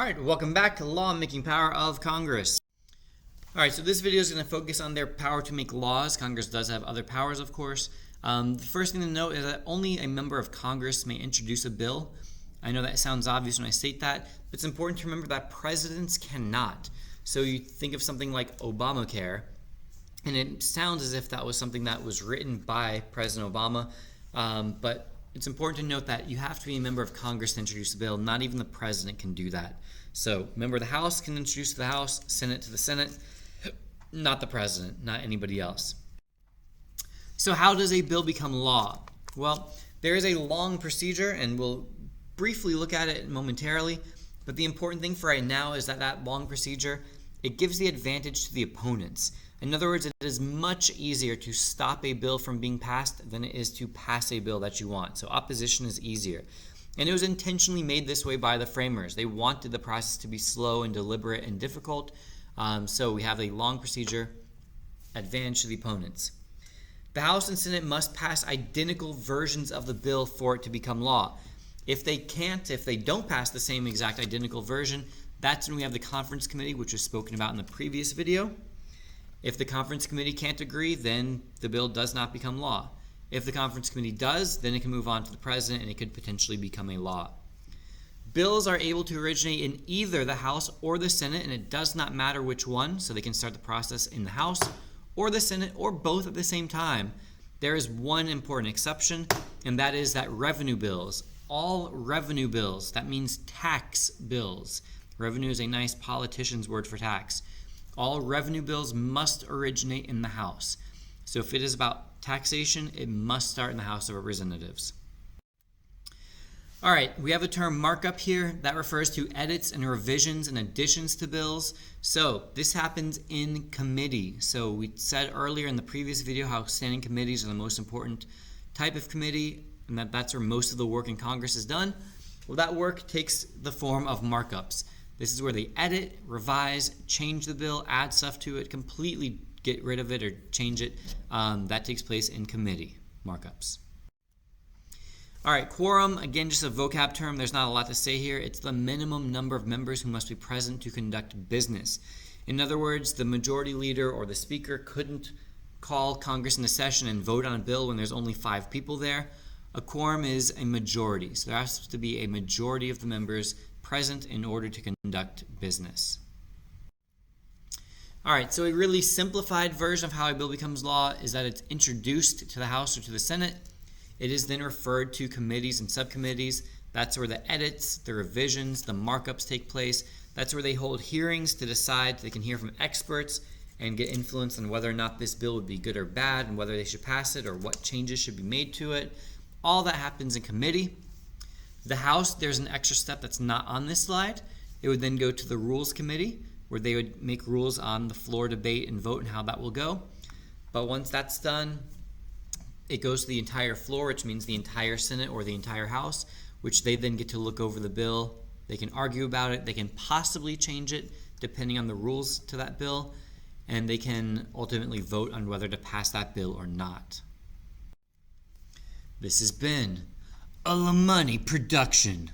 All right, welcome back to Lawmaking Power of Congress. All right, so this video is going to focus on their power to make laws. Congress does have other powers, of course. The first thing to note is that only a member of Congress may introduce a bill. I know that sounds obvious when I state that, but it's important to remember that presidents cannot. So you think of something like Obamacare, and it sounds as if that was something that was written by President Obama, but it's important to note that you have to be a member of Congress to introduce a bill. Not even the president can do that. So, member of the House can introduce to the House, Senate to the Senate, not the president, not anybody else. So, how does a bill become law? Well, there is a long procedure, and we'll briefly look at it momentarily. But the important thing for right now is that long procedure, it gives the advantage to the opponents. In other words, it is much easier to stop a bill from being passed than it is to pass a bill that you want. So opposition is easier. And it was intentionally made this way by the framers. They wanted the process to be slow and deliberate and difficult. So we have a long procedure, advantage to the opponents. The House and Senate must pass identical versions of the bill for it to become law. If they don't pass the same exact identical version, that's when we have the conference committee, which was spoken about in the previous video. If the conference committee can't agree, then the bill does not become law. If the conference committee does, then it can move on to the president and it could potentially become a law. Bills are able to originate in either the House or the Senate, and it does not matter which one, so they can start the process in the House or the Senate or both at the same time. There is one important exception, and that is that revenue bills, all revenue bills, that means tax bills. Revenue is a nice politician's word for tax. All revenue bills must originate in the House. So if it is about taxation, it must start in the House of Representatives. All right, we have the term markup here. That refers to edits and revisions and additions to bills. So this happens in committee. So we said earlier in the previous video how standing committees are the most important type of committee, and that's where most of the work in Congress is done. Well, that work takes the form of markups. This is where they edit, revise, change the bill, add stuff to it, completely get rid of it or change it. That takes place in committee markups. All right, quorum, again, just a vocab term. There's not a lot to say here. It's the minimum number of members who must be present to conduct business. In other words, the majority leader or the speaker couldn't call Congress into session and vote on a bill when there's only 5 people there. A quorum is a majority, so there has to be a majority of the members present in order to conduct business. All right, so a really simplified version of how a bill becomes law is that it's introduced to the House or to the Senate. It is then referred to committees and subcommittees. That's where the edits, the revisions, the markups take place. That's where they hold hearings to decide. They can hear from experts and get influence on whether or not this bill would be good or bad and whether they should pass it or what changes should be made to it. All that happens in committee. The House, there's an extra step that's not on this slide. It would then go to the Rules Committee, where they would make rules on the floor debate and vote and how that will go. But once that's done, it goes to the entire floor, which means the entire Senate or the entire House, which they then get to look over the bill. They can argue about it. They can possibly change it depending on the rules to that bill, and they can ultimately vote on whether to pass that bill or not. This has been a La Money production.